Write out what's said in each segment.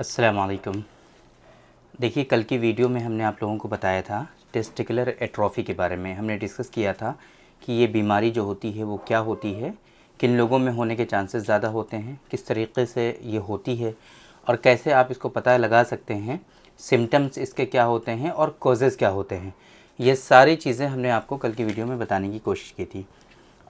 अस्सलाम वालेकुम। देखिए, कल की वीडियो में हमने आप लोगों को बताया था टेस्टिकुलर एट्रोफी के बारे में। हमने डिस्कस किया था कि ये बीमारी जो होती है वो क्या होती है, किन लोगों में होने के चांसेस ज़्यादा होते हैं, किस तरीके से ये होती है और कैसे आप इसको पता लगा सकते हैं, सिम्टम्स इसके क्या होते हैं और कॉजेज़ क्या होते हैं। ये सारी चीज़ें हमने आपको कल की वीडियो में बताने की कोशिश की थी।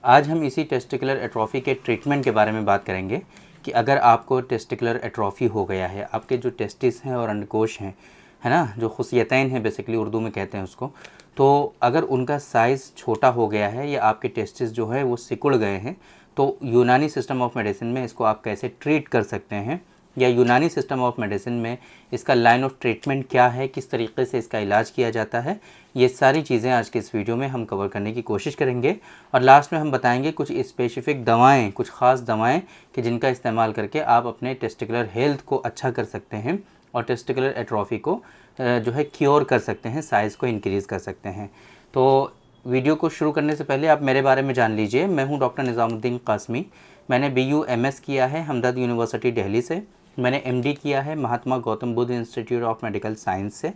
आज हम इसी टेस्टिकुलर एट्रोफी के ट्रीटमेंट के बारे में बात करेंगे कि अगर आपको टेस्टिकुलर एट्रोफी हो गया है, आपके जो टेस्टिस हैं और अंडकोश हैं, है ना, जो खुसियतैन है बेसिकली उर्दू में कहते हैं उसको, तो अगर उनका साइज़ छोटा हो गया है या आपके टेस्टिस जो है वो सिकुड़ गए हैं, तो यूनानी सिस्टम ऑफ मेडिसिन में इसको आप कैसे ट्रीट कर सकते हैं या यूनानी सिस्टम ऑफ मेडिसिन में इसका लाइन ऑफ ट्रीटमेंट क्या है, किस तरीके से इसका इलाज किया जाता है, ये सारी चीज़ें आज के इस वीडियो में हम कवर करने की कोशिश करेंगे। और लास्ट में हम बताएंगे कुछ स्पेसिफ़िक दवाएं, कुछ ख़ास दवाएं कि जिनका इस्तेमाल करके आप अपने टेस्टिकुलर हेल्थ को अच्छा कर सकते हैं और टेस्टिकुलर एट्रोफी को जो है क्योर कर सकते हैं, साइज़ को इंक्रीज़ कर सकते हैं। तो वीडियो को शुरू करने से पहले आप मेरे बारे में जान लीजिए। मैं हूँ डॉक्टर निज़ामुद्दीन कासमी। मैंने BU MS किया है हमदर्द यूनिवर्सिटी दिल्ली से। मैंने MD किया है Mahatma Gautam Buddha institute of medical science से।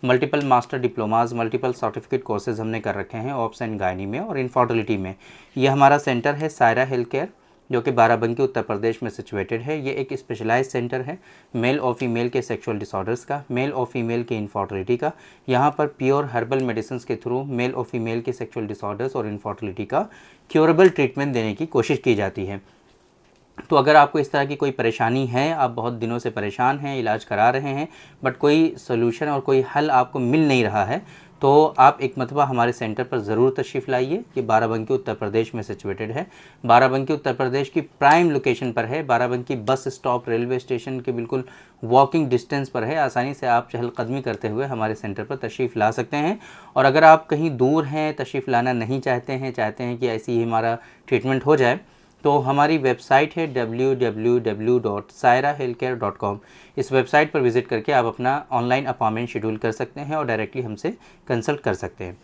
Multiple master diplomas, multiple certificate courses हमने कर रखे हैं ऑब्स एंड गायनी में और इनफर्टिलिटी में। ये हमारा सेंटर है सायरा हेल्थ केयर, जो कि बाराबंकी उत्तर प्रदेश में सिचुएटेड है। ये एक स्पेशलाइज्ड सेंटर है मेल और फीमेल के सेक्सुअल डिसऑर्डर्स का, मेल और फीमेल के इनफर्टिलिटी का। यहाँ पर प्योर हर्बल मेडिसिन के थ्रू मेल और फीमेल के सेक्सुअल डिसऑर्डर्स और इनफर्टिलिटी का क्योरेबल ट्रीटमेंट देने की कोशिश की जाती है। तो अगर आपको इस तरह की कोई परेशानी है, आप बहुत दिनों से परेशान हैं, इलाज करा रहे हैं, बट कोई सोल्यूशन और कोई हल आपको मिल नहीं रहा है, तो आप एक मरतबा हमारे सेंटर पर ज़रूर तशरीफ़ लाइए। ये बाराबंकी उत्तर प्रदेश में सिचुएटेड है। बाराबंकी उत्तर प्रदेश की प्राइम लोकेशन पर है। Barabanki bus stop railway station के बिल्कुल वॉकिंग डिस्टेंस पर है। आसानी से आप चहलकदमी करते हुए हमारे सेंटर पर तशरीफ़ ला सकते हैं। और अगर आप कहीं दूर हैं, तशरीफ़ लाना नहीं चाहते हैं कि ऐसी ही हमारा ट्रीटमेंट हो जाए, तो हमारी वेबसाइट है www.sairahealthcare.com। इस वेबसाइट पर विज़िट करके आप अपना ऑनलाइन अपॉइंटमेंट शेड्यूल कर सकते हैं और डायरेक्टली हमसे कंसल्ट कर सकते हैं।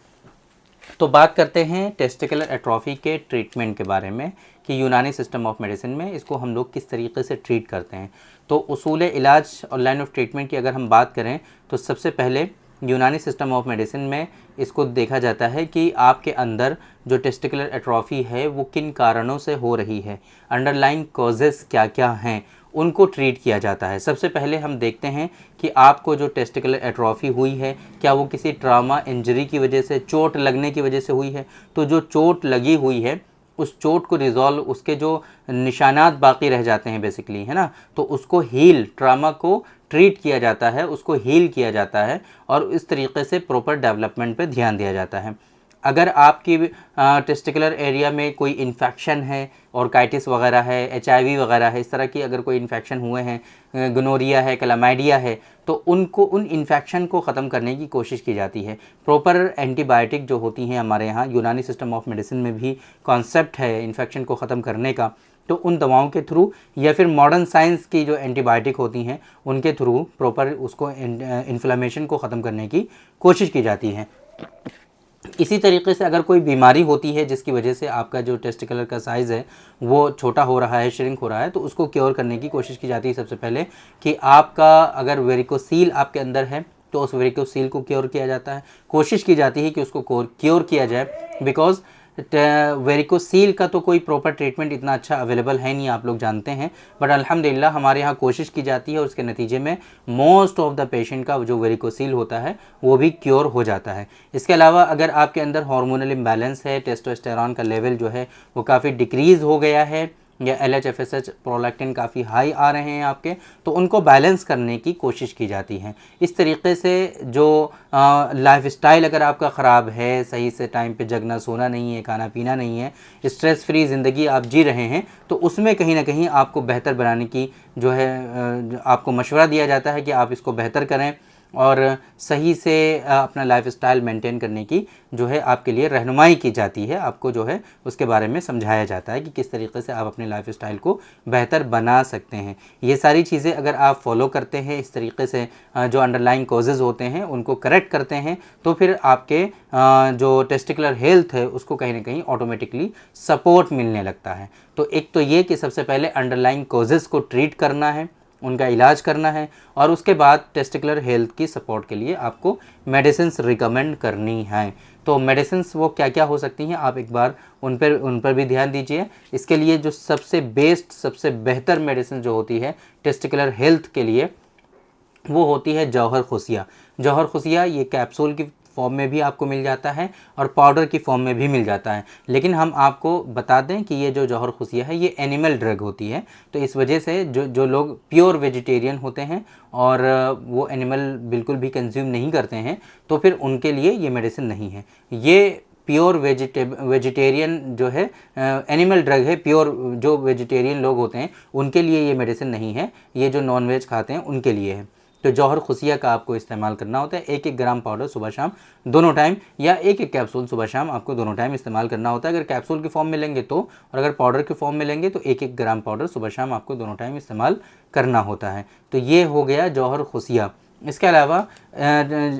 तो बात करते हैं टेस्टिकुलर एट्रोफी के ट्रीटमेंट के बारे में कि यूनानी सिस्टम ऑफ मेडिसिन में इसको हम लोग किस तरीके से ट्रीट करते हैं। तो उसूल इलाज और लाइन ऑफ ट्रीटमेंट की अगर हम बात करें तो सबसे पहले यूनानी सिस्टम ऑफ मेडिसिन में इसको देखा जाता है कि आपके अंदर जो टेस्टिकुलर एट्रोफी है वो किन कारणों से हो रही है, अंडरलाइन कॉजेज़ क्या क्या हैं, उनको ट्रीट किया जाता है। सबसे पहले हम देखते हैं कि आपको जो टेस्टिकुलर एट्रोफी हुई है, क्या वो किसी ट्रॉमा इंजरी की वजह से, चोट लगने की वजह से हुई है। तो जो चोट लगी हुई है उस चोट को रिज़ॉल्व, उसके जो निशानात बाकी रह जाते हैं बेसिकली, है ना, तो उसको हील, ट्रामा को ट्रीट किया जाता है, उसको हील किया जाता है और इस तरीके से प्रॉपर डेवलपमेंट पे ध्यान दिया जाता है। अगर आपकी टेस्टिकुलर एरिया में कोई इन्फेक्शन है, ऑर्काइटिस वगैरह है, HIV वगैरह है, इस तरह की अगर कोई इन्फेक्शन हुए हैं, गोनोरिया है, क्लैमाइडिया है, तो उनको, उन इन्फेक्शन को ख़त्म करने की कोशिश की जाती है। प्रॉपर एंटीबायोटिक जो होती हैं हमारे यहाँ यूनानी सिस्टम ऑफ मेडिसिन में भी कॉन्सेप्ट है इन्फेक्शन को ख़त्म करने का, तो उन दवाओं के थ्रू या फिर मॉडर्न साइंस की जो एंटीबायोटिक होती हैं उनके थ्रू प्रॉपर उसको इन्फ्लेमेशन को ख़त्म करने की कोशिश की जाती है। इसी तरीके से अगर कोई बीमारी होती है जिसकी वजह से आपका जो टेस्टिकुलर का साइज़ है वो छोटा हो रहा है, श्रिंक हो रहा है, तो उसको क्योर करने की कोशिश की जाती है सबसे पहले कि आपका अगर वेरिकोसील आपके अंदर है तो उस वेरिकोसील को क्योर किया जाता है, कोशिश की जाती है कि उसको क्योर किया जाए। बिकॉज वेरिकोसील का तो कोई प्रॉपर ट्रीटमेंट इतना अच्छा अवेलेबल है नहीं, आप लोग जानते हैं, बट अल्हम्दुलिल्लाह हमारे यहाँ कोशिश की जाती है और उसके नतीजे में मोस्ट ऑफ द पेशेंट का जो वेरिकोसील होता है वो भी क्योर हो जाता है। इसके अलावा अगर आपके अंदर हार्मोनल इम्बैलेंस है, टेस्टोस्टेरॉन का लेवल जो है वो काफ़ी डिक्रीज़ हो गया है या LH, FSH, प्रोलैक्टिन काफ़ी हाई आ रहे हैं आपके, तो उनको बैलेंस करने की कोशिश की जाती है। इस तरीके से जो लाइफस्टाइल अगर आपका ख़राब है, सही से टाइम पे जगना सोना नहीं है, खाना पीना नहीं है, स्ट्रेस फ्री ज़िंदगी आप जी रहे हैं, तो उसमें कहीं ना कहीं आपको बेहतर बनाने की जो है आपको मशवरा दिया जाता है कि आप इसको बेहतर करें और सही से अपना लाइफस्टाइल मेंटेन करने की जो है आपके लिए रहनुमाई की जाती है। आपको जो है उसके बारे में समझाया जाता है कि किस तरीके से आप अपने लाइफस्टाइल को बेहतर बना सकते हैं। ये सारी चीज़ें अगर आप फॉलो करते हैं, इस तरीके से जो अंडरलाइन कॉजेज़ होते हैं उनको करेक्ट करते हैं, तो फिर आपके जो टेस्टिकुलर हेल्थ है उसको कहीं ना कहीं ऑटोमेटिकली सपोर्ट मिलने लगता है। तो एक तो ये कि सबसे पहले अंडरलाइन कॉजेज़ को ट्रीट करना है, उनका इलाज करना है और उसके बाद टेस्टिकुलर हेल्थ की सपोर्ट के लिए आपको मेडिसिन्स रिकमेंड करनी है। तो मेडिसिन्स वो क्या क्या हो सकती हैं, आप एक बार उन पर भी ध्यान दीजिए। इसके लिए जो सबसे बेस्ट, सबसे बेहतर मेडिसिन जो होती है टेस्टिकुलर हेल्थ के लिए, वो होती है जौहर खुशिया। जौहर खुशिया ये कैप्सूल की फॉर्म में भी आपको मिल जाता है और पाउडर की फॉर्म में भी मिल जाता है, लेकिन हम आपको बता दें कि ये जो जौहर खुशिया है ये एनिमल ड्रग होती है। तो इस वजह से जो लोग प्योर वेजिटेरियन होते हैं और वो एनिमल बिल्कुल भी कंज्यूम नहीं करते हैं, तो फिर उनके लिए ये मेडिसिन नहीं है। ये प्योर वेजिटेरियन जो है एनिमल ड्रग है, प्योर जो वेजिटेरियन लोग होते हैं उनके लिए ये मेडिसिन नहीं है, ये जो नॉन वेज खाते हैं उनके लिए है। तो जौहर खुशिया का आपको इस्तेमाल करना होता है। 1-1 ग्राम पाउडर सुबह शाम दोनों टाइम, या 1-1 कैप्सूल सुबह शाम आपको दोनों टाइम इस्तेमाल करना होता है। अगर कैप्सूल की फॉर्म में लेंगे तो, और अगर पाउडर की फॉर्म में लेंगे तो 1-1 ग्राम पाउडर सुबह शाम आपको दोनों टाइम इस्तेमाल करना होता है। तो ये हो गया जौहर खुशिया। इसके अलावा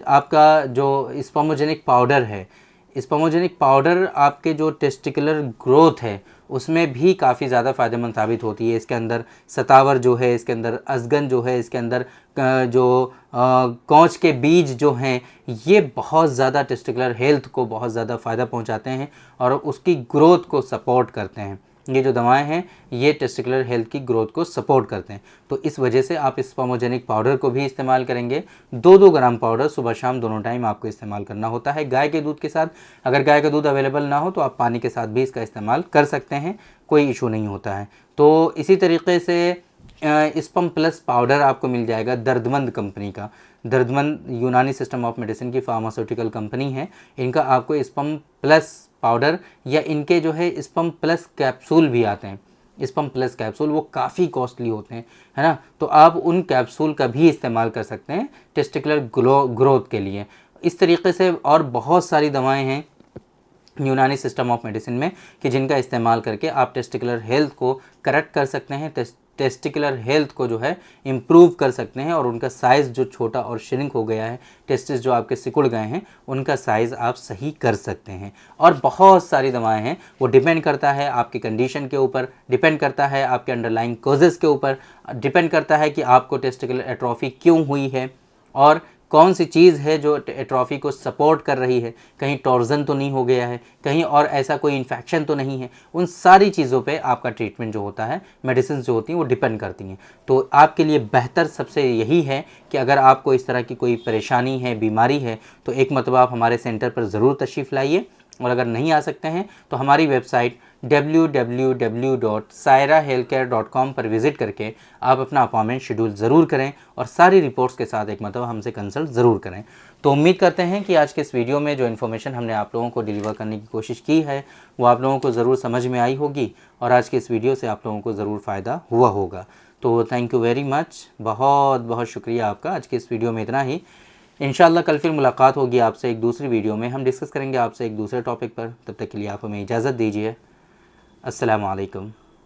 आपका जो स्पर्मोजेनिक पाउडर है, स्पर्मोजेनिक पाउडर आपके जो टेस्टिकुलर ग्रोथ है उसमें भी काफ़ी ज़्यादा फ़ायदेमंद साबित होती है। इसके अंदर सतावर जो है, इसके अंदर असगन जो है, इसके अंदर जो कौच के बीज जो हैं, ये बहुत ज़्यादा टेस्टिकुलर हेल्थ को बहुत ज़्यादा फ़ायदा पहुंचाते हैं और उसकी ग्रोथ को सपोर्ट करते हैं। ये जो दवाएं हैं ये टेस्टिकुलर हेल्थ की ग्रोथ को सपोर्ट करते हैं। तो इस वजह से आप स्पर्मोजेनिक पाउडर को भी इस्तेमाल करेंगे। 2-2 ग्राम पाउडर सुबह शाम दोनों टाइम आपको इस्तेमाल करना होता है गाय के दूध के साथ। अगर गाय का दूध अवेलेबल ना हो तो आप पानी के साथ भी इसका इस्तेमाल कर सकते हैं, कोई इशू नहीं होता है। तो इसी तरीके से स्पम प्लस पाउडर आपको मिल जाएगा दर्दमंद कंपनी का। दर्दमंद यूनानी सिस्टम ऑफ मेडिसिन की फार्मास्यूटिकल कंपनी है। इनका आपको स्पम प्लस पाउडर या इनके जो है स्पम प्लस कैप्सूल भी आते हैं। स्पम प्लस कैप्सूल वो काफ़ी कॉस्टली होते हैं, है ना। तो आप उन कैप्सूल का भी इस्तेमाल कर सकते हैं टेस्टिकुलर ग्रोथ के लिए। इस तरीके से और बहुत सारी दवाएं हैं यूनानी सिस्टम ऑफ मेडिसिन में कि जिनका इस्तेमाल करके आप टेस्टिकुलर हेल्थ को करेक्ट कर सकते हैं, टेस्टिकुलर हेल्थ को जो है इम्प्रूव कर सकते हैं और उनका साइज़ जो छोटा और श्रिंक हो गया है, टेस्टिस जो आपके सिकुड़ गए हैं, उनका साइज़ आप सही कर सकते हैं। और बहुत सारी दवाएं हैं, वो डिपेंड करता है आपकी कंडीशन के ऊपर, डिपेंड करता है आपके अंडरलाइंग कॉजेज़ के ऊपर, डिपेंड करता है कि आपको टेस्टिकुलर एट्रोफी क्यों हुई है और कौन सी चीज़ है जो एट्रोफी को सपोर्ट कर रही है, कहीं टॉर्जन तो नहीं हो गया है, कहीं और ऐसा कोई इन्फेक्शन तो नहीं है। उन सारी चीज़ों पे आपका ट्रीटमेंट जो होता है, मेडिसिन जो होती हैं वो डिपेंड करती हैं। तो आपके लिए बेहतर सबसे यही है कि अगर आपको इस तरह की कोई परेशानी है, बीमारी है, तो एक मरतबा आप हमारे सेंटर पर ज़रूर तशरीफ़ लाइए। और अगर नहीं आ सकते हैं तो हमारी वेबसाइट www.sairahealthcare.com पर विज़िट करके आप अपना अपॉइंटमेंट शेड्यूल ज़रूर करें और सारी रिपोर्ट्स के साथ एक मतलब हमसे कंसल्ट ज़रूर करें। तो उम्मीद करते हैं कि आज के इस वीडियो में जो इन्फॉर्मेशन हमने आप लोगों को डिलीवर करने की कोशिश की है वो आप लोगों को ज़रूर समझ में आई होगी और आज के इस वीडियो से आप लोगों को ज़रूर फ़ायदा हुआ होगा। तो थैंक यू वेरी मच, बहुत बहुत शुक्रिया आपका। आज के इस वीडियो में इतना ही। इंशाल्लाह कल फिर मुलाकात होगी आपसे एक दूसरी वीडियो में, हम डिस्कस करेंगे आपसे एक दूसरे टॉपिक पर। तब तक के लिए आप हमें इजाज़त दीजिए। अस्सलामु अलैकुम।